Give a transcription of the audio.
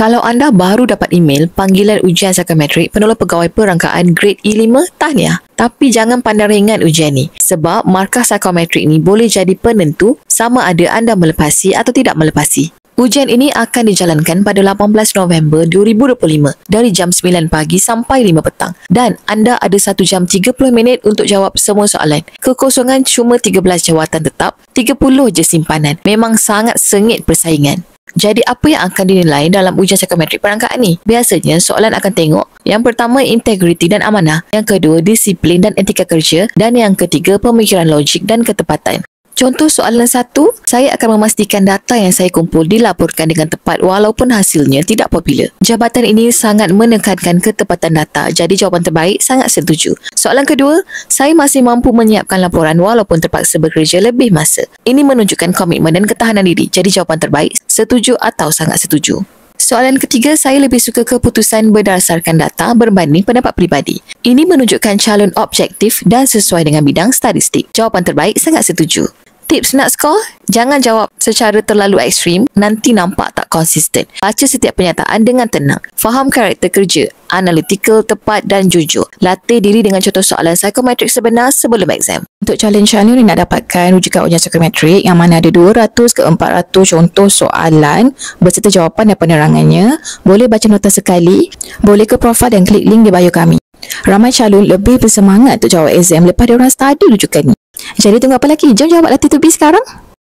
Kalau anda baru dapat email panggilan ujian psikometrik penolong pegawai perangkaan grade E5, tahniah. Tapi jangan pandang ringan ujian ni sebab markah psikometrik ni boleh jadi penentu sama ada anda melepasi atau tidak melepasi. Ujian ini akan dijalankan pada 18 November 2025 dari jam 9 pagi sampai 5 petang dan anda ada 1 jam 30 minit untuk jawab semua soalan. Kekosongan cuma 13 jawatan tetap, 30 je simpanan. Memang sangat sengit persaingan. Jadi apa yang akan dinilai dalam ujian psikometrik perangkaan ni? Biasanya soalan akan tengok yang pertama integriti dan amanah, yang kedua disiplin dan etika kerja dan yang ketiga pemikiran logik dan ketepatan. Contoh soalan 1, saya akan memastikan data yang saya kumpul dilaporkan dengan tepat walaupun hasilnya tidak popular. Jabatan ini sangat menekankan ketepatan data, jadi jawapan terbaik sangat setuju. Soalan kedua, saya masih mampu menyiapkan laporan walaupun terpaksa bekerja lebih masa. Ini menunjukkan komitmen dan ketahanan diri, jadi jawapan terbaik setuju atau sangat setuju. Soalan ketiga, saya lebih suka keputusan berdasarkan data berbanding pendapat peribadi. Ini menunjukkan calon objektif dan sesuai dengan bidang statistik. Jawapan terbaik sangat setuju. Tips nak skor? Jangan jawab secara terlalu ekstrim, nanti nampak tak konsisten. Baca setiap pernyataan dengan tenang. Faham karakter kerja, analytical, tepat dan jujur. Latih diri dengan contoh soalan psikometrik sebenar sebelum exam. Untuk challenge Anil ni nak dapatkan rujukan ujian psikometrik yang mana ada 200 ke 400 contoh soalan berserta jawapan dan penerangannya. Boleh baca nota sekali, boleh ke profil dan klik link di bio kami. Ramai calon lebih bersemangat untuk jawab exam lepas diorang study rujukan ni. Jadi tunggu apa lagi? Jom jawab latih to be sekarang.